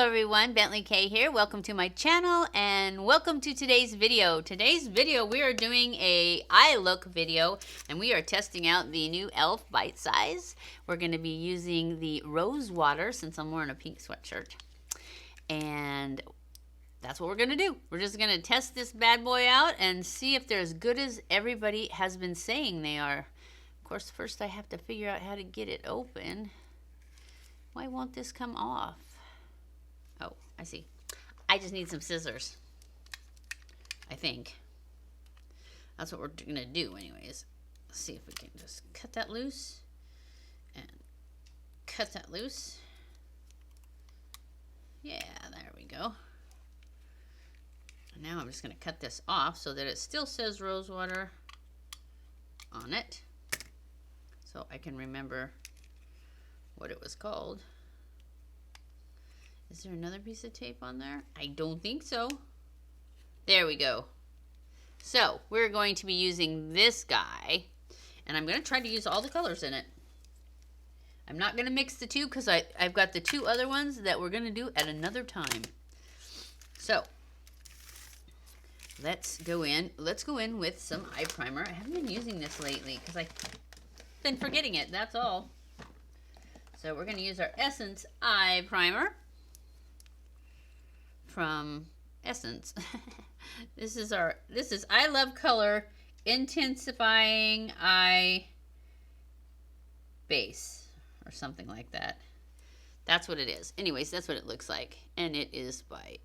everyone, BentlyK here. Welcome to my channel and welcome to today's video. Today's video we are doing a eye look video and we are testing out the new e.l.f. Bite Size. We're going to be using the rosewater since I'm wearing a pink sweatshirt. And that's what we're going to do. We're just going to test this bad boy out and see if they're as good as everybody has been saying they are. Of course, first I have to figure out how to get it open. Why won't this come off? Oh, I see. I just need some scissors. I think. That's what we're going to do anyways. Let's see if we can just cut that loose. And cut that loose. Yeah, there we go. And now I'm just going to cut this off so that it still says rosewater on it. So I can remember what it was called. Is there another piece of tape on there? I don't think so. There we go. So we're going to be using this guy, and I'm going to try to use all the colors in it. I'm not going to mix the two because I've got the two other ones that we're going to do at another time. So let's go in with some eye primer. I haven't been using this lately because I've been forgetting it, that's all. So we're going to use our Essence eye primer from Essence. This is I Love Color Intensifying Eye Base or something like that. That's what it is. Anyways, that's what it looks like. And it is by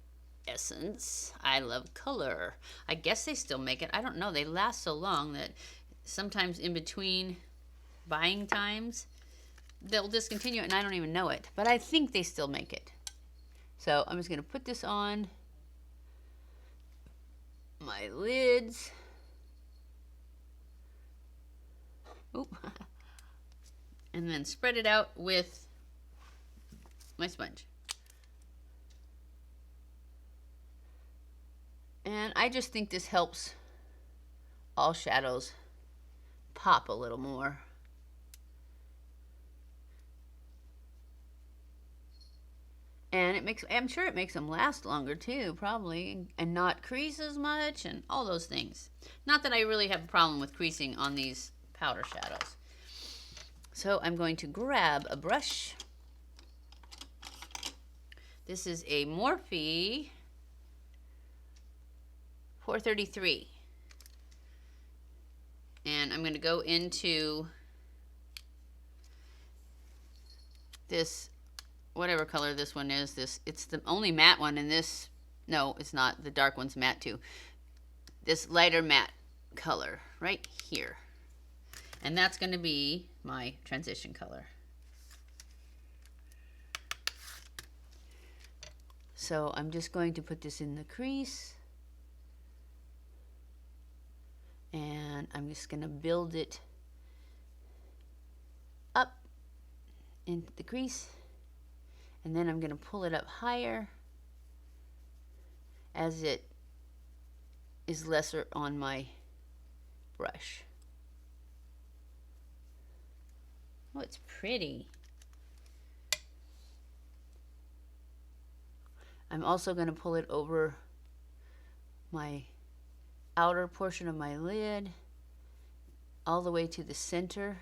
Essence I Love Color. I guess they still make it. I don't know. They last so long that sometimes in between buying times they'll discontinue it and I don't even know it. But I think they still make it. So I'm just going to put this on my lids. Oop. And then spread it out with my sponge. And I just think this helps all shadows pop a little more. And I'm sure it makes them last longer too, probably, and not crease as much and all those things. Not that I really have a problem with creasing on these powder shadows. So I'm going to grab a brush. This is a Morphe 433. And I'm going to go into this whatever color this one is. It's the only matte one in this. No, it's not. The dark one's matte too. This lighter matte color right here. And that's going to be my transition color. So I'm just going to put this in the crease. And I'm just going to build it up into the crease. And then I'm going to pull it up higher as it is lesser on my brush. Oh, it's pretty. I'm also going to pull it over my outer portion of my lid all the way to the center.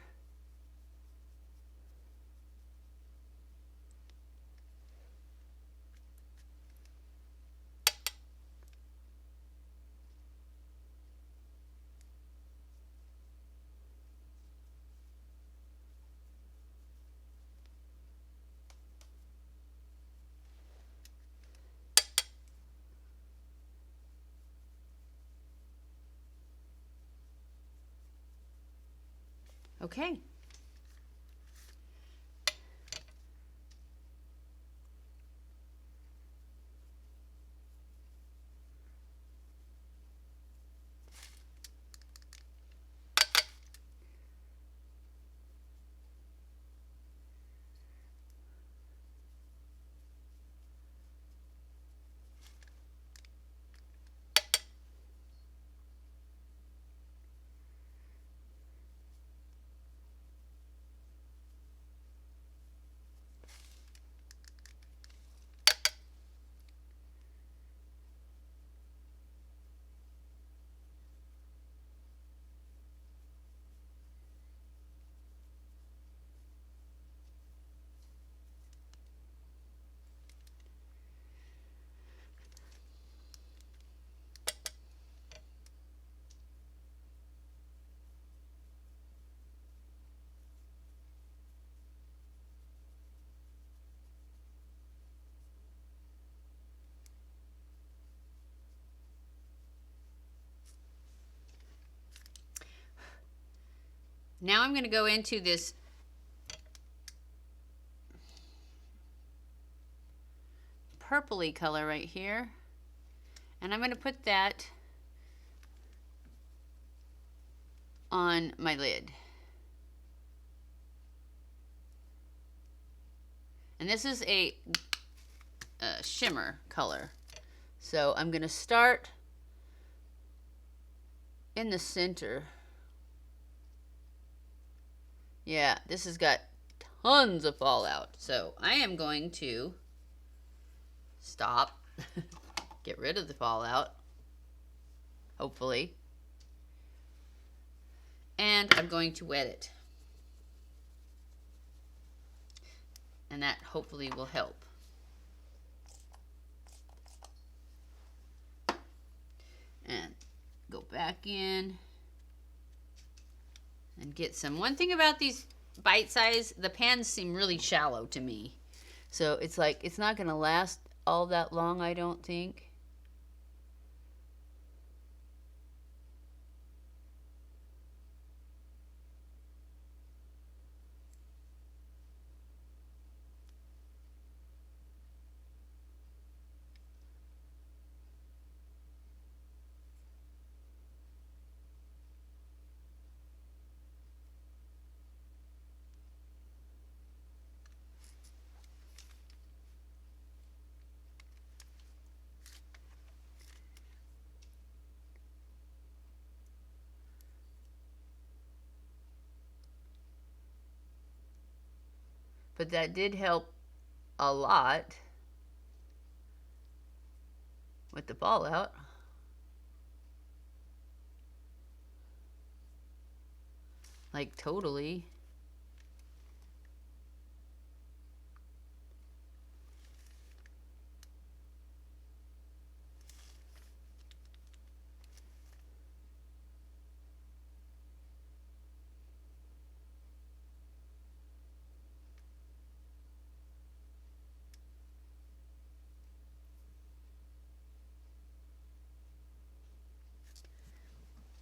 Okay. Now I'm going to go into this purpley color right here, and I'm going to put that on my lid. And this is a shimmer color. So I'm going to start in the center. Yeah, this has got tons of fallout. So I am going to stop, get rid of the fallout, hopefully. And I'm going to wet it. And that hopefully will help. And go back in and get some. One thing about these bite size, the pans seem really shallow to me. So it's like, it's not going to last all that long, I don't think. But that did help a lot with the fallout. Like totally.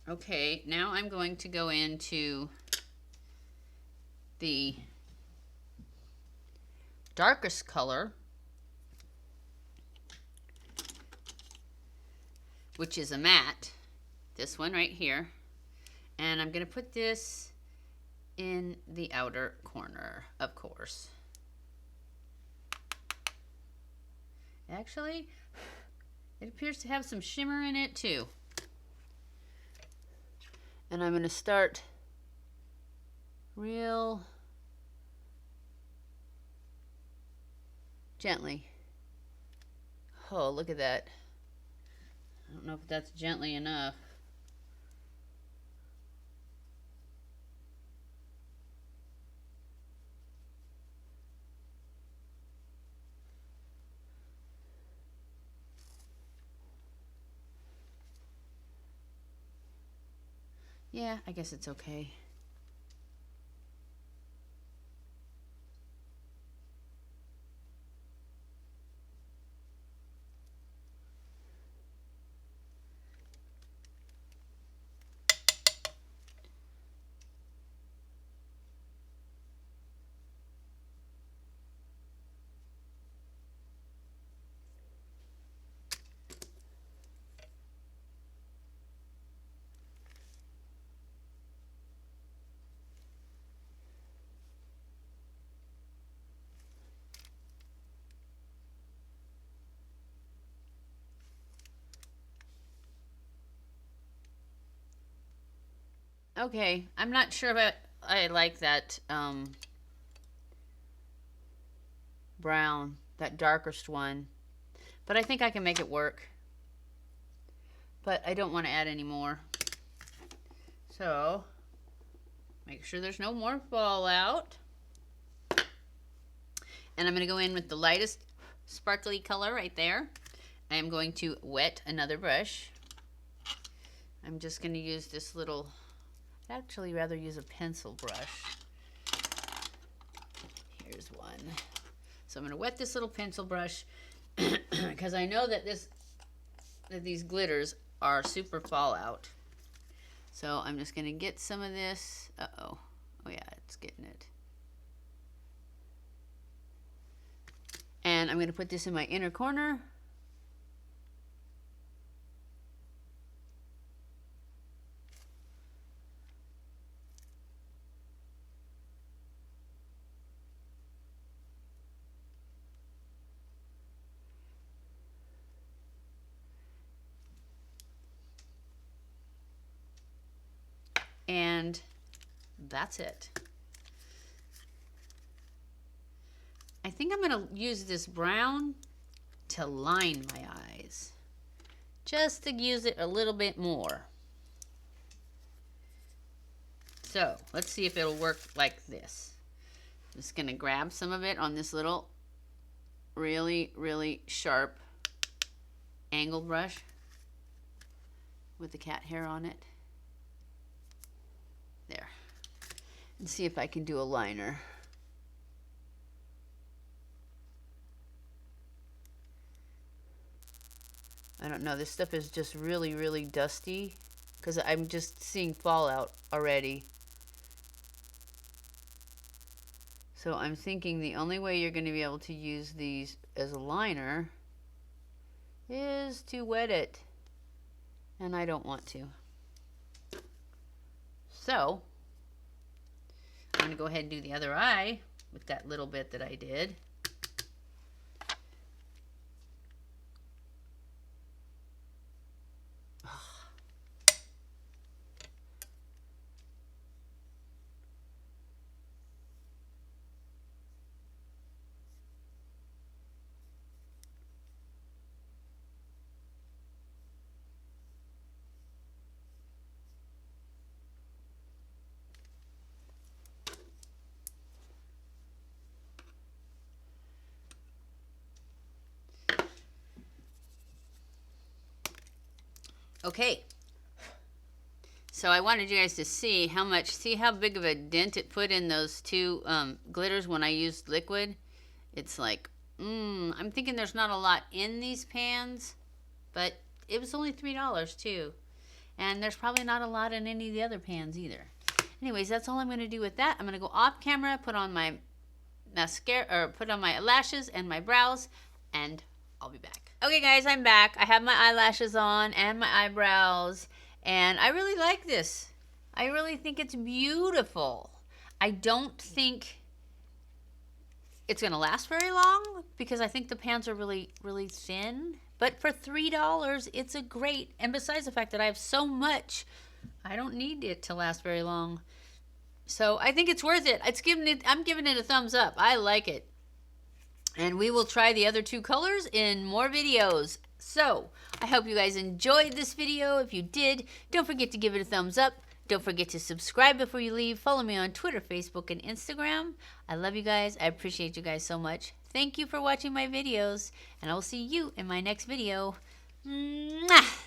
Okay, now I'm going to go into the darkest color, which is a matte, this one right here, and I'm going to put this in the outer corner, of course. Actually, it appears to have some shimmer in it too. And I'm going to start real gently. Oh, look at that. I don't know if that's gently enough. Yeah, I guess it's okay. Okay, I'm not sure if I like that brown, that darkest one, but I think I can make it work. But I don't want to add any more. So, make sure there's no more fallout. And I'm going to go in with the lightest sparkly color right there. I am going to wet another brush. I'm just going to use this little, I'd actually rather use a pencil brush. Here's one. So I'm going to wet this little pencil brush because I know that these glitters are super fallout. So I'm just going to get some of this. Uh-oh. Oh yeah, it's getting it. And I'm going to put this in my inner corner. And that's it. I think I'm going to use this brown to line my eyes, just to use it a little bit more. So let's see if it'll work like this. I'm just going to grab some of it on this little really, really sharp angle brush with the cat hair on it. There. And see if I can do a liner. I don't know, this stuff is just really, really dusty because I'm just seeing fallout already. So I'm thinking the only way you're going to be able to use these as a liner is to wet it. And I don't want to. So I'm going to go ahead and do the other eye with that little bit that I did. Okay, so I wanted you guys to see how big of a dent it put in those two glitters when I used liquid. It's like, I'm thinking there's not a lot in these pans, but it was only $3 too. And there's probably not a lot in any of the other pans either. Anyways, that's all I'm going to do with that. I'm going to go off camera, put on my mascara, or put on my lashes and my brows, and I'll be back. Okay guys, I'm back. I have my eyelashes on and my eyebrows, and I really like this. I really think it's beautiful. I don't think it's gonna last very long because I think the pans are really, really thin. But for $3, it's a great, and besides the fact that I have so much, I don't need it to last very long. So I think it's worth it. I'm giving it a thumbs up. I like it. And we will try the other two colors in more videos. So, I hope you guys enjoyed this video. If you did, don't forget to give it a thumbs up. Don't forget to subscribe before you leave. Follow me on Twitter, Facebook, and Instagram. I love you guys. I appreciate you guys so much. Thank you for watching my videos. And I will see you in my next video. Mwah!